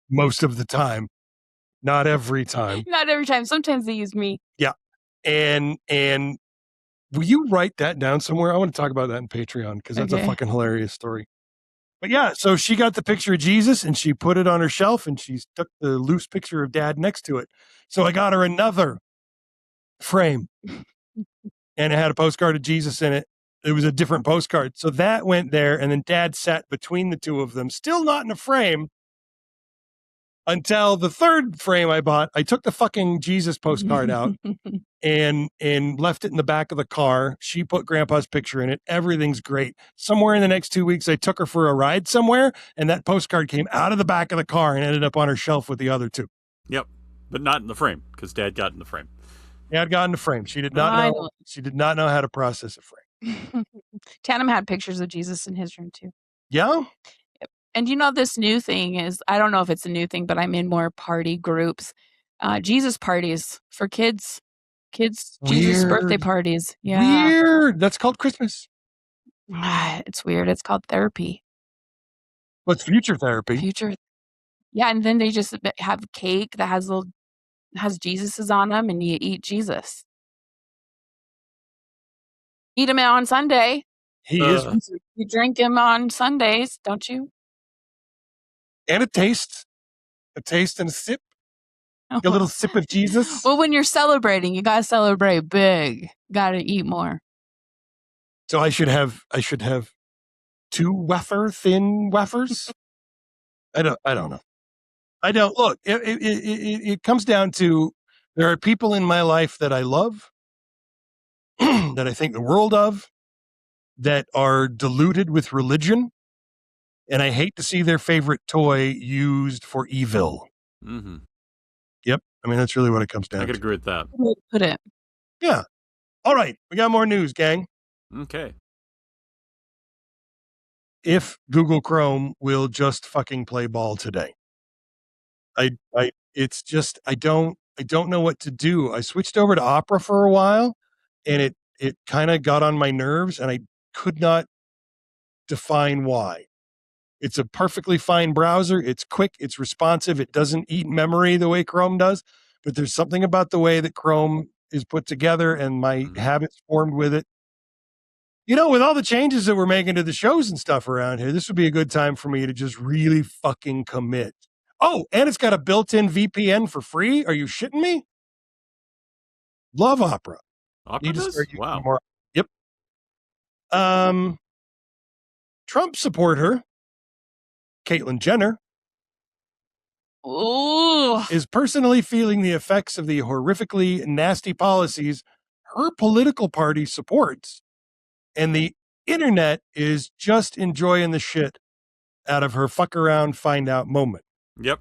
Most of the time. Not every time. Not every time. Sometimes they use me. Yeah. And will you write that down somewhere? I want to talk about that in Patreon because that's a fucking hilarious story. But yeah, so she got the picture of Jesus and she put it on her shelf and she stuck the loose picture of Dad next to it. So I got her another frame and it had a postcard of Jesus in it. It was a different postcard. So that went there and then Dad sat between the two of them, still not in a frame until the third frame I bought. I took the fucking Jesus postcard out and left it in the back of the car. She put Grandpa's picture in it. Everything's great. Somewhere in the next 2 weeks, I took her for a ride somewhere and that postcard came out of the back of the car and ended up on her shelf with the other two. Yep. But not in the frame because Dad got in the frame. Dad got in the frame. She did not know. She did not know how to process a frame. Tatum had pictures of Jesus in his room too. Yeah. Yep. And you know, this new thing is, I don't know if it's a new thing, but I'm in more party groups. Jesus parties for kids. Kids, Jesus birthday parties. Yeah. Weird. That's called Christmas. It's weird. It's called therapy. Well, it's future therapy. Future. Yeah. And then they just have cake that has Jesuses on them and you eat Jesus. Eat him on Sunday. He is. You drink him on Sundays, don't you? And a taste and a sip. A little sip of Jesus. Well, when you're celebrating, you gotta celebrate big. Gotta eat more. So I should have 2 thin wafers. I don't know. I don't look. It comes down to there are people in my life that I love, that I think the world of, that are deluded with religion, and I hate to see their favorite toy used for evil. Mm-hmm. Yep. I mean, that's really what it comes down to. I could agree with that. Put it. Yeah. All right. We got more news, gang. Okay. if Google Chrome will just fucking play ball today. It's just, I don't know what to do. I switched over to Opera for a while, and it kind of got on my nerves, and I could not define why. It's a perfectly fine browser. It's quick. It's responsive. It doesn't eat memory the way Chrome does, but there's something about the way that Chrome is put together and my habits formed with it. You know, with all the changes that we're making to the shows and stuff around here, this would be a good time for me to just really fucking commit. Oh, and it's got a built-in VPN for free. Are you shitting me? Love Opera. Opera does? Wow. More. Yep. Trump supporter Caitlyn Jenner is personally feeling the effects of the horrifically nasty policies her political party supports, and the internet is just enjoying the shit out of her fuck around, find out moment. Yep.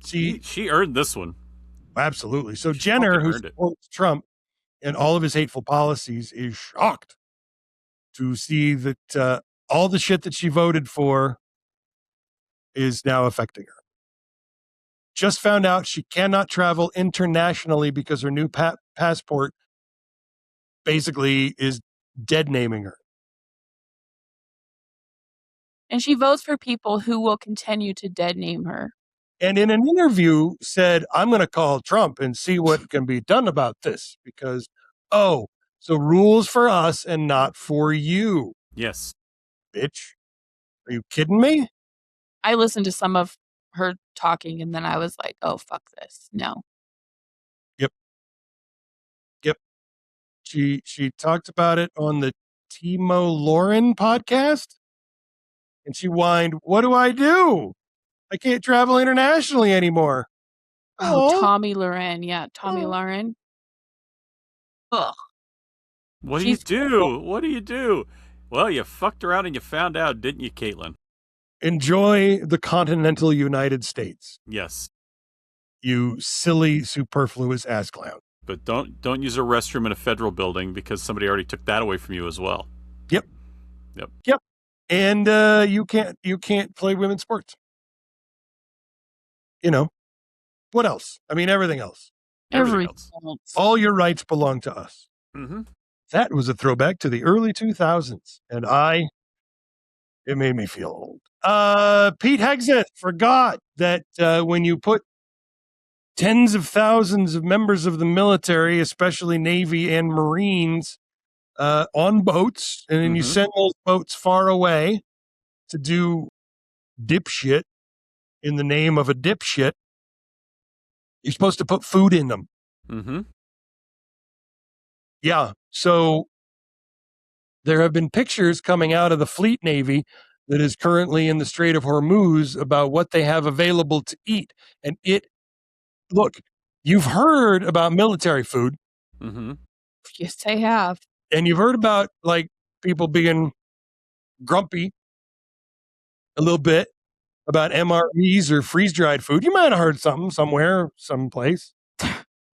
She earned this one. Absolutely. So Jenner, who supports Trump and all of his hateful policies, is shocked to see that all the shit that she voted for is now affecting her. Just found out she cannot travel internationally because her new passport basically is dead naming her. And she votes for people who will continue to dead name her. And in an interview said, I'm going to call Trump and see what can be done about this because, so rules for us and not for you. Yes. Bitch. Are you kidding me? I listened to some of her talking and then I was like, oh, fuck this. No. Yep. She talked about it on the Timo Lauren podcast. And she whined, what do? I can't travel internationally anymore. Oh, Tommy Lauren. Yeah, Tommy Lauren. Ugh. What do you do? What do you do? Well, you fucked around and you found out, didn't you, Caitlyn? Enjoy the continental United States. Yes. You silly, superfluous ass clown. But don't use a restroom in a federal building because somebody already took that away from you as well. Yep. And you can't play women's sports. You know, what else? I mean, everything else. Everything else. All your rights belong to us. Mm-hmm. That was a throwback to the early 2000s. And it made me feel old. Pete Hegseth forgot that when you put tens of thousands of members of the military, especially Navy and Marines, on boats, and then you send those boats far away to do dipshit in the name of a dipshit, you're supposed to put food in them. Mm-hmm. Yeah. So there have been pictures coming out of the Fleet Navy that is currently in the Strait of Hormuz about what they have available to eat. And look, you've heard about military food. Mm-hmm. Yes, I have. And you've heard about like people being grumpy a little bit about MREs or freeze-dried food. You might have heard something somewhere, someplace.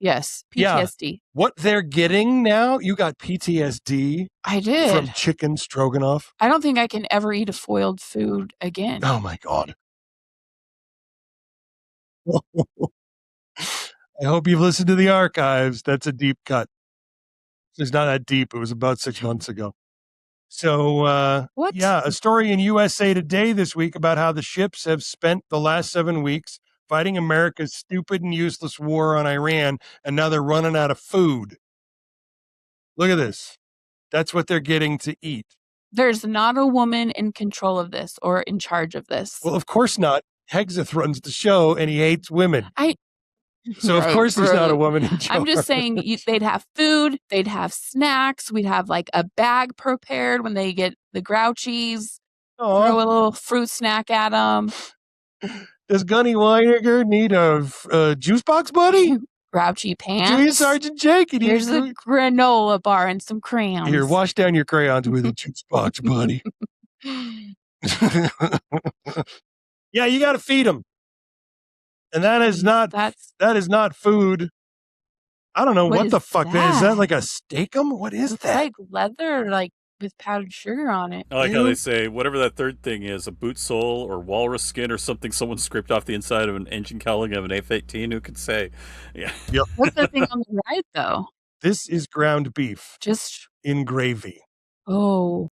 Yes, PTSD. Yeah. What they're getting now, you got PTSD. I did. From chicken stroganoff. I don't think I can ever eat a foiled food again. Oh, my God. I hope you've listened to the archives. That's a deep cut. It's not that deep. It was about 6 months ago. So, what? Yeah, a story in USA Today this week about how the ships have spent the last 7 weeks fighting America's stupid and useless war on Iran, and now they're running out of food. Look at this. That's what they're getting to eat. There's not a woman in control of this or in charge of this. Well, of course not. Hegseth runs the show, and he hates women. So, of course, there's not a woman in charge. I'm just saying they'd have food, they'd have snacks, we'd have like a bag prepared when they get the grouchies. Aww. Throw a little fruit snack at them. Does Gunny Weiniger need a juice box, buddy? Grouchy pants. Julia Sergeant Jake. Here's a granola bar and some crayons. Here, wash down your crayons with a juice box, buddy. Yeah, you got to feed them. And that is not food. I don't know what the fuck that is. Is that like a steakum? What is that? Like leather, like with powdered sugar on it. I like how they say whatever that third thing is, a boot sole or walrus skin or something someone scraped off the inside of an engine cowling of an F-18. Who could say? Yeah. Yep. What's the thing on the right, though? This is ground beef Just in gravy. oh,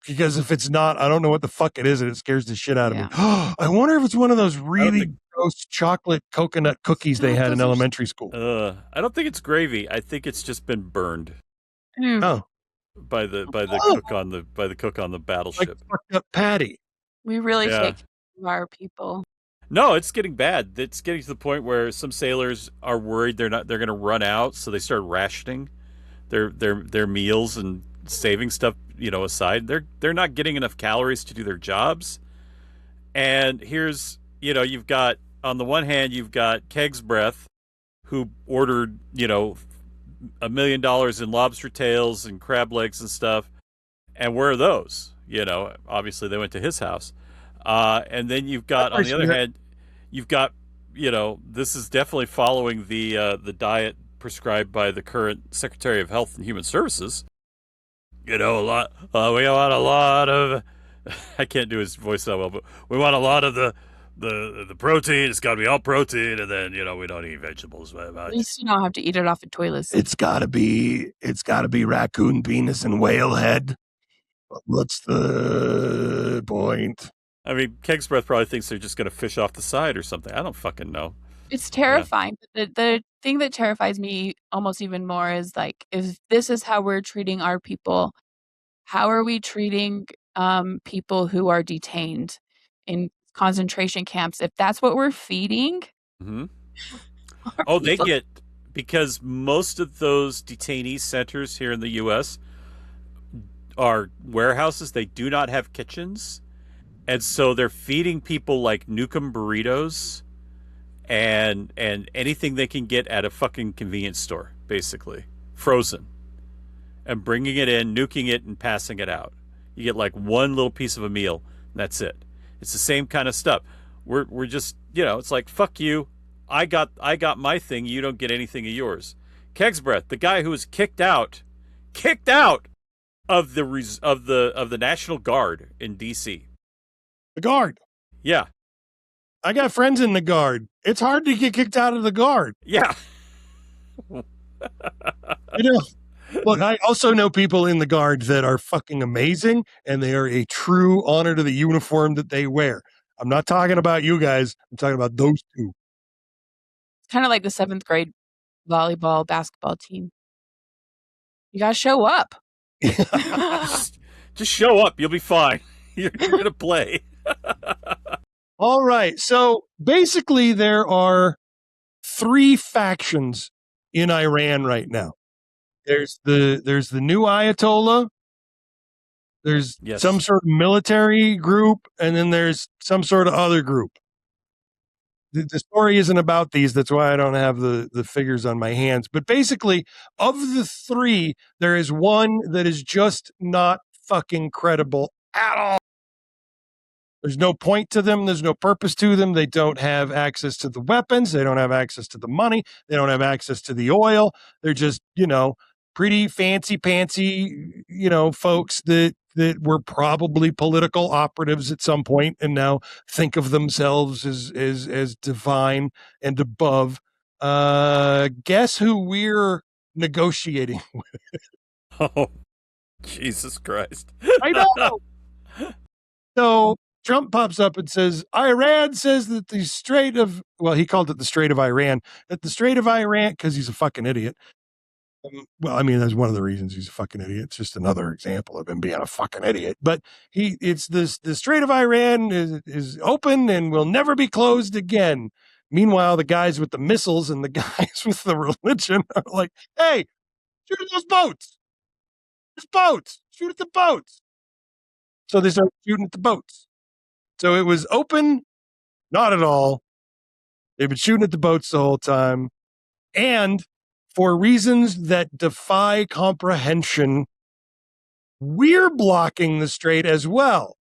Because if it's not, I don't know what the fuck it is, and it scares the shit out of me. Yeah. I wonder if it's one of those really gross chocolate coconut cookies they had in elementary school. I don't think it's gravy. I think it's just been burned Oh, by the cook on the like battleship. fucked up patty. we really Yeah. take care of our people. No, it's getting bad. It's getting to the point where some sailors are worried they're going to run out, so they start rationing their meals and saving stuff, aside. They're not getting enough calories to do their jobs. And here's, you've got, on the one hand, you've got Hegseth, who ordered, $1 million in lobster tails and crab legs and stuff. And where are those? Obviously they went to his house. And then you've got, on the other hand, you've got, this is definitely following the diet prescribed by the current Secretary of Health and Human Services. We want a lot of, I can't do his voice that well, but we want a lot of the protein. It's got to be all protein, and then we don't eat vegetables. At least you don't have to eat it off of toilets. It's gotta be raccoon penis and whale head. What's the point? I mean, Hegseth probably thinks they're just going to fish off the side or something. I don't fucking know. It's terrifying. But the thing that terrifies me almost even more is like, if this is how we're treating our people, how are we treating people who are detained in concentration camps? If that's what we're feeding. Mm-hmm. Oh, they get, because most of those detainee centers here in the U.S. are warehouses. They do not have kitchens. And so they're feeding people like Nukem burritos and anything they can get at a fucking convenience store, basically, frozen, and bringing it in, nuking it, and passing it out. You get like one little piece of a meal, and that's it. It's the same kind of stuff. We're just, it's like, fuck you. I got my thing. You don't get anything of yours. Hegseth, the guy who was kicked out of the National Guard in D.C. The Guard. Yeah. I got friends in the Guard. It's hard to get kicked out of the Guard. Yeah. Look, I also know people in the Guard that are fucking amazing, and they are a true honor to the uniform that they wear. I'm not talking about you guys. I'm talking about those two. It's kind of like the 7th grade volleyball, basketball team. You got to show up. Just show up. You'll be fine. You're going to play. All right. So basically, there are 3 factions in Iran right now. There's the new Ayatollah. There's some sort of military group, and then there's some sort of other group. The story isn't about these. That's why I don't have the figures on my hands. But basically, of the 3, there is one that is just not fucking credible at all. There's no point to them. There's no purpose to them. They don't have access to the weapons. They don't have access to the money. They don't have access to the oil. They're just, pretty fancy-pantsy, folks that were probably political operatives at some point and now think of themselves as divine and above. Guess who we're negotiating with? Oh, Jesus Christ. I know. So Trump pops up and says, Iran says that the Strait of, he called it the Strait of Iran, that the Strait of Iran, because he's a fucking idiot. That's one of the reasons he's a fucking idiot. It's just another example of him being a fucking idiot. But the Strait of Iran is open and will never be closed again. Meanwhile, the guys with the missiles and the guys with the religion are like, hey, shoot at those boats. There's boats. Shoot at the boats. So they start shooting at the boats. So it was open, not at all. They've been shooting at the boats the whole time. And for reasons that defy comprehension, we're blocking the strait as well.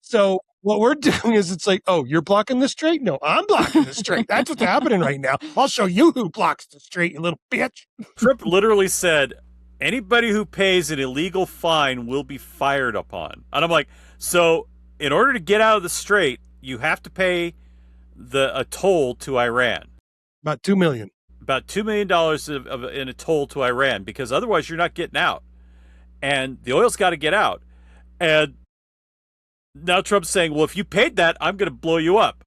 So what we're doing is it's like, oh, you're blocking the strait? No, I'm blocking the strait. That's what's happening right now. I'll show you who blocks the strait, you little bitch. Trump literally said, anybody who pays an illegal fine will be fired upon. And I'm like, so in order to get out of the strait, you have to pay a toll to Iran. About $2 million. About $2 million in a toll to Iran, because otherwise you're not getting out. And the oil's got to get out. And now Trump's saying, well, if you paid that, I'm going to blow you up.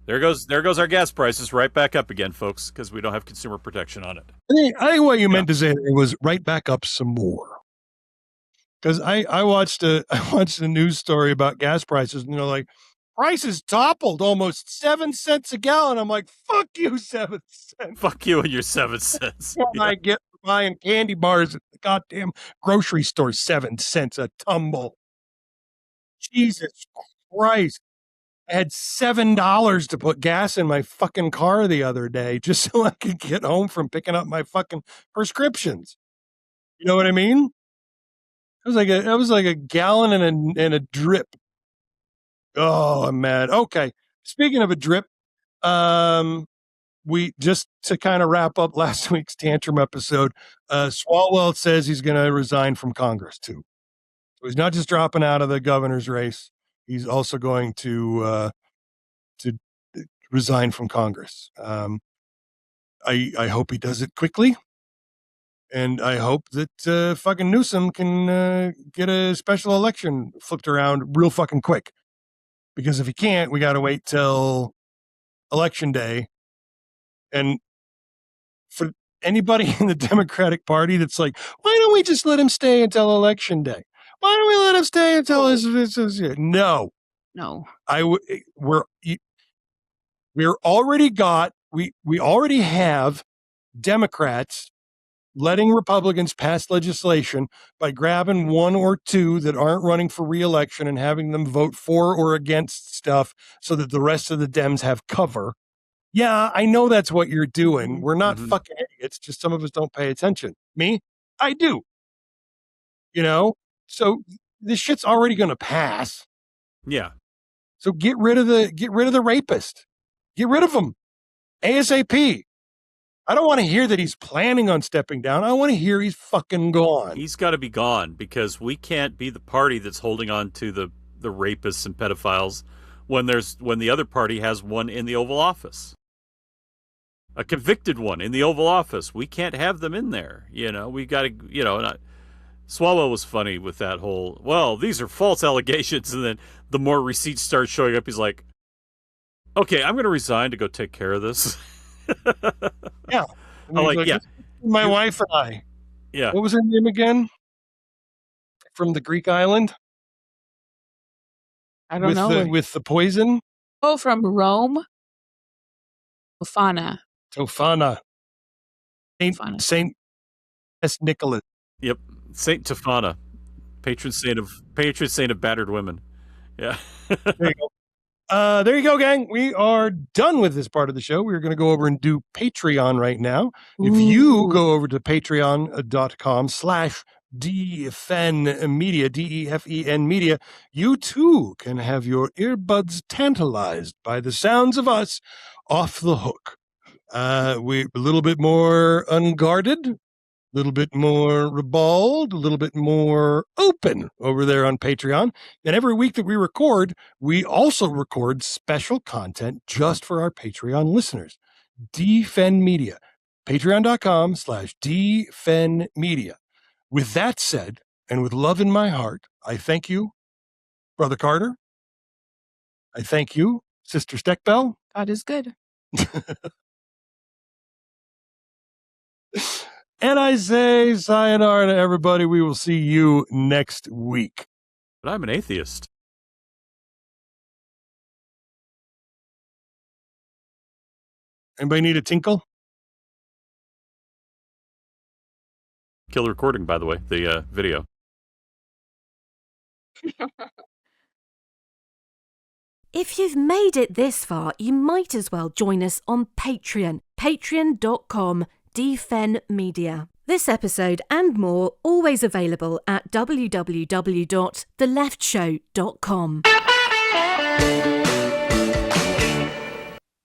There goes our gas prices right back up again, folks, because we don't have consumer protection on it. I think what you meant to say was right back up some more. Because I watched a news story about gas prices, and like, prices toppled almost 7 cents a gallon. I'm like, fuck you, 7 cents. Fuck you and your 7 cents. Yeah. I get buying candy bars at the goddamn grocery store, 7 cents a tumble. Jesus Christ. I had $7 to put gas in my fucking car the other day just so I could get home from picking up my fucking prescriptions. You know what I mean? It was like a gallon and a drip. Oh, I'm mad. Okay. Speaking of a drip, we just to kind of wrap up last week's tantrum episode, Swalwell says he's going to resign from Congress too. So he's not just dropping out of the governor's race. He's also going to resign from Congress. I hope he does it quickly. And I hope that fucking Newsom can get a special election flipped around real fucking quick. Because if he can't, we got to wait till election day. And for anybody in the Democratic Party that's like, why don't we just let him stay until election day? Why don't we let him stay until his no. We already have Democrats letting Republicans pass legislation by grabbing one or two that aren't running for re-election and having them vote for or against stuff so that the rest of the Dems have cover. Yeah, I know that's what you're doing. We're not fucking idiots. Just some of us don't pay attention. Me, I do. You know? So this shit's already going to pass. Yeah. So get rid of the rapist. Get rid of him. ASAP. I don't want to hear that he's planning on stepping down. I want to hear he's fucking gone. He's got to be gone because we can't be the party that's holding on to the rapists and pedophiles when the other party has one in the Oval Office. A convicted one in the Oval Office. We can't have them in there. You know, we got to, Swalwell was funny with that whole, well, these are false allegations. And then the more receipts start showing up, he's like, okay, I'm going to resign to go take care of this. Yeah. I'm like, yeah. My wife and I. Yeah. What was her name again? From the Greek island? I don't know. With the poison? Oh, from Rome? Tofana. Saint S. Nicholas. Yep. Saint Tofana. Patron saint of battered women. Yeah. There you go. There you go, gang. We are done with this part of the show. We're going to go over and do Patreon right now. Ooh. If you go over to patreon.com/DFEN DEFEN media, you too can have your earbuds tantalized by the sounds of us off the hook. We're a little bit more unguarded, a little bit more ribald, a little bit more open over there on Patreon. And every week that we record, we also record special content just for our Patreon listeners. DFEN Media, patreon.com/DFEN Media. With that said, and with love in my heart, I thank you, Brother Carter. I thank you, Sister Steckbell. God is good. And I say sayonara to everybody. We will see you next week. But I'm an atheist. Anybody need a tinkle? Kill the recording, by the way, the video. If you've made it this far, you might as well join us on Patreon. Patreon.com/DFEN Media. This episode and more always available at www.theleftshow.com.